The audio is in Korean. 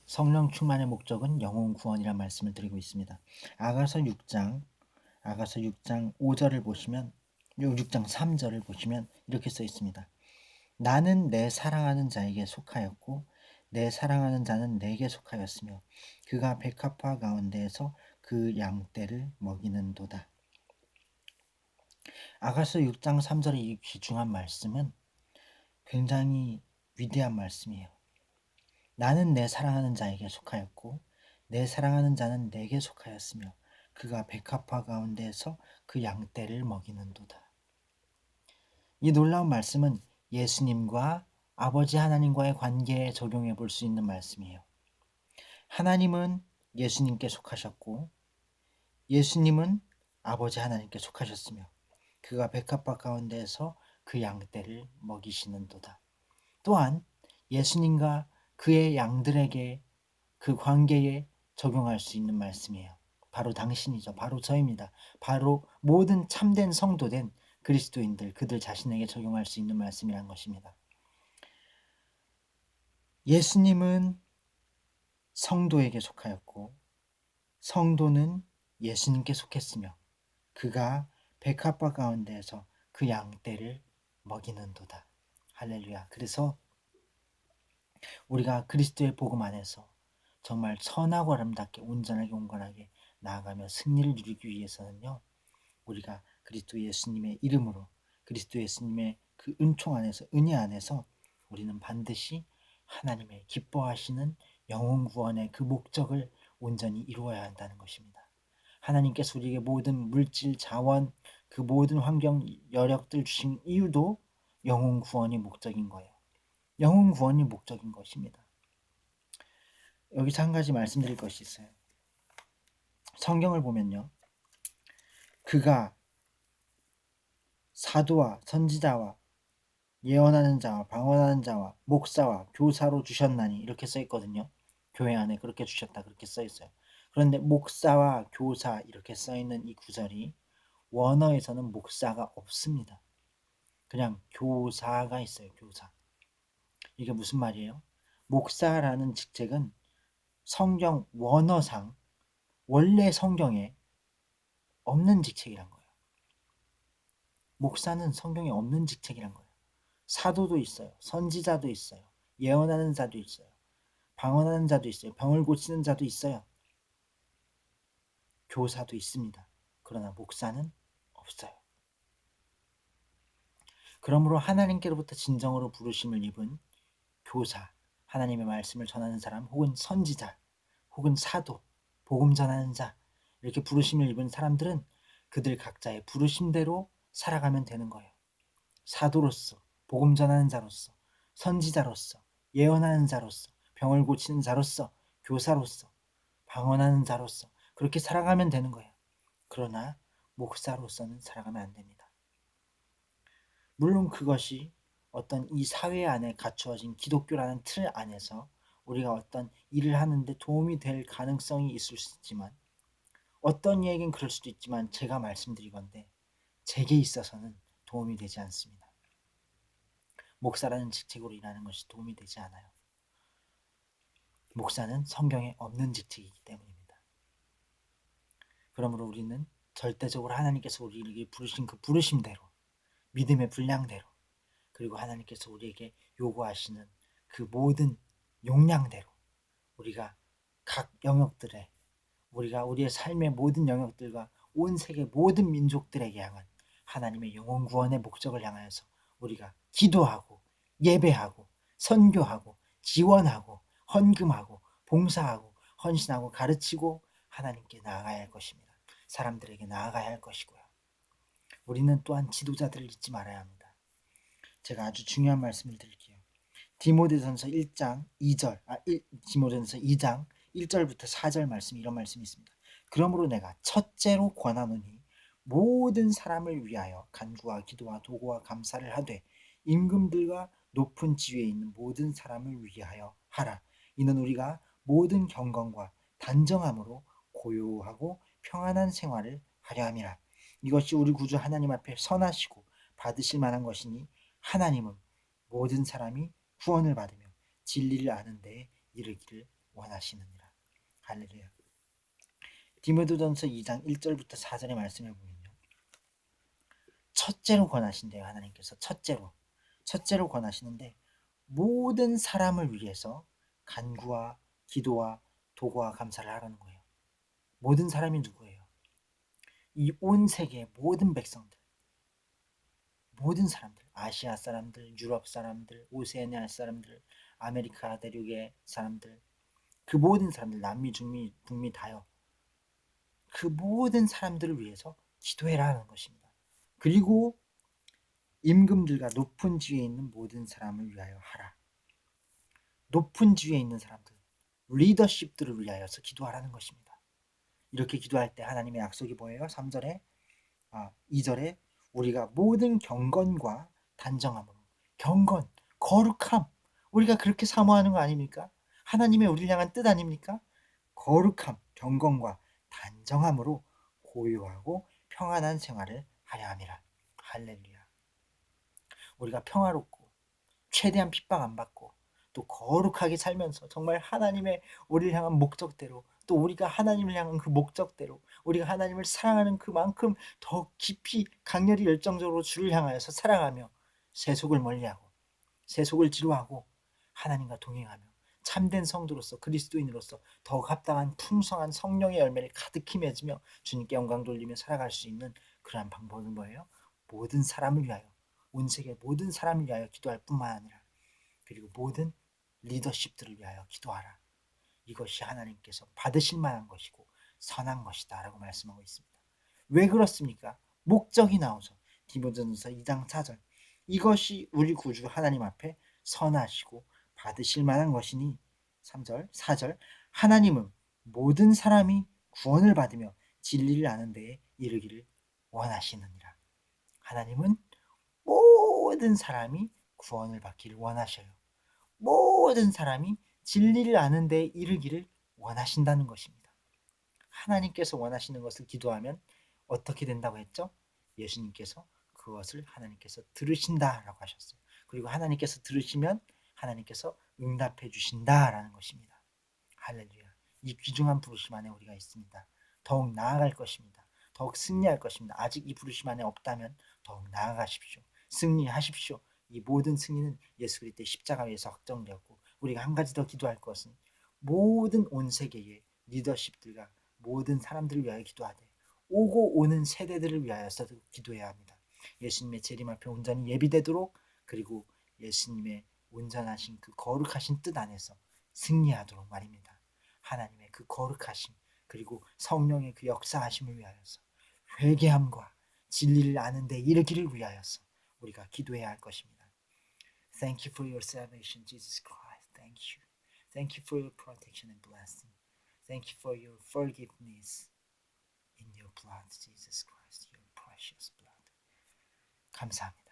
성령 충만의 목적은 영혼 구원이란 말씀을 드리고 있습니다. 아가서 6장 5절을 보시면 6장 3절을 보시면 이렇게 써 있습니다. 나는 내 사랑하는 자에게 속하였고 내 사랑하는 자는 내게 속하였으며 그가 백합화 가운데에서 그 양떼를 먹이는도다. 아가서 6장 3절의 이 귀중한 말씀은 굉장히 위대한 말씀이에요. 나는 내 사랑하는 자에게 속하였고 내 사랑하는 자는 내게 속하였으며 그가 백합화 가운데에서 그 양떼를 먹이는도다. 이 놀라운 말씀은 예수님과 아버지 하나님과의 관계에 적용해 볼 수 있는 말씀이에요. 하나님은 예수님께 속하셨고 예수님은 아버지 하나님께 속하셨으며 그가 백합화 가운데에서 그 양떼를 먹이시는도다. 또한 예수님과 그의 양들에게 그 관계에 적용할 수 있는 말씀이에요. 바로 당신이죠. 바로 저입니다. 바로 모든 참된 성도된 그리스도인들, 그들 자신에게 적용할 수 있는 말씀이란 것입니다. 예수님은 성도에게 속하였고 성도는 예수님께 속했으며 그가 백합화 가운데에서 그 양떼를 먹이는도다. 할렐루야. 그래서 우리가 그리스도의 복음 안에서 정말 선하고 아름답게 온전하게 온건하게 나아가며 승리를 누리기 위해서는요, 우리가 그리스도 예수님의 이름으로 그리스도 예수님의 그 은총 안에서 은혜 안에서 우리는 반드시 하나님의 기뻐하시는 영혼 구원의 그 목적을 온전히 이루어야 한다는 것입니다. 하나님께서 우리에게 모든 물질, 자원, 그 모든 환경 여력들 주신 이유도 영혼 구원이 목적인 거예요. 영혼 구원이 목적인 것입니다. 여기서 한 가지 말씀드릴 것이 있어요. 성경을 보면요, 그가 사도와 선지자와 예언하는 자와 방언하는 자와 목사와 교사로 주셨나니 이렇게 써 있거든요. 교회 안에 그렇게 주셨다 그렇게 써 있어요. 그런데 목사와 교사 이렇게 써 있는 이 구절이 원어에서는 목사가 없습니다. 그냥 교사가 있어요. 교사. 이게 무슨 말이에요? 목사라는 직책은 성경 원어상 원래 성경에 없는 직책이란 거예요. 목사는 성경에 없는 직책이란 거예요. 사도도 있어요. 선지자도 있어요. 예언하는 자도 있어요. 방언하는 자도 있어요. 병을 고치는 자도 있어요. 교사도 있습니다. 그러나 목사는 없어요. 그러므로 하나님께로부터 진정으로 부르심을 입은 교사, 하나님의 말씀을 전하는 사람, 혹은 선지자, 혹은 사도, 복음 전하는 자, 이렇게 부르심을 입은 사람들은 그들 각자의 부르심대로 살아가면 되는 거예요. 사도로서, 복음 전하는 자로서, 선지자로서, 예언하는 자로서, 병을 고치는 자로서, 교사로서, 방언하는 자로서 그렇게 살아가면 되는 거예요. 그러나 목사로서는 살아가면 안 됩니다. 물론 그것이 어떤 이 사회 안에 갖추어진 기독교라는 틀 안에서 우리가 어떤 일을 하는데 도움이 될 가능성이 있을 수 있지만, 어떤 이에겐 그럴 수도 있지만 제가 말씀드리건대 제게 있어서는 도움이 되지 않습니다. 목사라는 직책으로 일하는 것이 도움이 되지 않아요. 목사는 성경에 없는 직책이기 때문입니다. 그러므로 우리는 절대적으로 하나님께서 우리에게 부르신 그 부르심대로, 믿음의 분량대로, 그리고 하나님께서 우리에게 요구하시는 그 모든 용량대로 우리가 각 영역들에, 우리가 우리의 삶의 모든 영역들과 온 세계 모든 민족들에게 향한 하나님의 영혼 구원의 목적을 향하여서 우리가 기도하고 예배하고 선교하고 지원하고 헌금하고 봉사하고 헌신하고 가르치고 하나님께 나아가야 할 것입니다. 사람들에게 나아가야 할 것이고요. 우리는 또한 지도자들을 잊지 말아야 합니다. 제가 아주 중요한 말씀을 드릴게요. 디모데전서 1장 2절, 디모데전서 2장 1절부터 4절 말씀, 이런 말씀이 있습니다. 그러므로 내가 첫째로 권하노니 모든 사람을 위하여 간구와 기도와 도구와 감사를 하되 임금들과 높은 지위에 있는 모든 사람을 위하여 하라. 이는 우리가 모든 경건과 단정함으로 고요하고 평안한 생활을 하려 함이라. 이것이 우리 구주 하나님 앞에 선하시고 받으실 만한 것이니 하나님은 모든 사람이 구원을 받으며 진리를 아는 데에 이르기를 원하시니 원하시느니라. 할렐루야. 디모데전서 2장 1절부터 4절의 말씀을 보면요, 첫째로 권하신대요. 하나님께서 첫째로 권하시는데, 모든 사람을 위해서 간구와 기도와 도구와 감사를 하라는 거예요. 모든 사람이 누구예요? 이 온 세계의 모든 백성들, 모든 사람들, 아시아 사람들, 유럽 사람들, 오세아니아 사람들, 아메리카 대륙의 사람들, 그 모든 사람들, 남미, 중미, 북미 다요. 그 모든 사람들을 위해서 기도해라는 것입니다. 그리고 임금들과 높은 지위에 있는 모든 사람을 위하여 하라. 높은 지위에 있는 사람들, 리더십들을 위하여서 기도하라는 것입니다. 이렇게 기도할 때 하나님의 약속이 뭐예요? 3절에 2절에 우리가 모든 경건과 단정함으로, 경건, 거룩함, 우리가 그렇게 사모하는 거 아닙니까? 하나님의 우리를 향한 뜻 아닙니까? 거룩함, 경건과 단정함으로 고요하고 평안한 생활을 하려 함이라. 할렐루야. 우리가 평화롭고 최대한 핍박 안 받고 또 거룩하게 살면서 정말 하나님의 우리를 향한 목적대로, 또 우리가 하나님을 향한 그 목적대로, 우리가 하나님을 사랑하는 그만큼 더 깊이 강렬히 열정적으로 주를 향하여서 사랑하며 세속을 멀리하고 세속을 지루하고 하나님과 동행하며 참된 성도로서, 그리스도인으로서 더욱 합당한 풍성한 성령의 열매를 가득히 맺으며 주님께 영광 돌리며 살아갈 수 있는 그러한 방법은 뭐예요? 모든 사람을 위하여, 온 세계 모든 사람을 위하여 기도할 뿐만 아니라, 그리고 모든 리더십들을 위하여 기도하라. 이것이 하나님께서 받으실 만한 것이고 선한 것이다 라고 말씀하고 있습니다. 왜 그렇습니까? 목적이 나오죠. 디모데전서 2장 4절, 이것이 우리 구주 하나님 앞에 선하시고 받으실 만한 것이니, 3절 4절, 하나님은 모든 사람이 구원을 받으며 진리를 아는 데에 이르기를 원하시느니라. 하나님은 모든 사람이 구원을 받기를 원하셔요. 모든 사람이 진리를 아는 데에 이르기를 원하신다는 것입니다. 하나님께서 원하시는 것을 기도하면 어떻게 된다고 했죠? 예수님께서 그것을 하나님께서 들으신다라고 하셨어요. 그리고 하나님께서 들으시면 하나님께서 응답해 주신다라는 것입니다. 할렐루야. 이 귀중한 부르심 안에 우리가 있습니다. 더욱 나아갈 것입니다. 더욱 승리할 것입니다. 아직 이 부르심 안에 없다면 더욱 나아가십시오. 승리하십시오. 이 모든 승리는 예수 그리스도의 십자가 위에서 확정되었고, 우리가 한 가지 더 기도할 것은 모든 온 세계의 리더십들과 모든 사람들을 위하여 기도하되 오고 오는 세대들을 위하여서도 기도해야 합니다. 예수님의 재림 앞에 온전히 예비되도록, 그리고 예수님의 온전하신 그 거룩하신 뜻 안에서 승리하도록 말입니다. 하나님의 그 거룩하심, 그리고 성령의 그 역사하심을 위하여서 회개함과 진리를 아는 데 이르기를 위하여서 우리가 기도해야 할 것입니다. Thank you for your salvation, Jesus Christ. Thank you. Thank you for your protection and blessing. Thank you for your forgiveness in your blood, Jesus Christ, your precious blood. 감사합니다.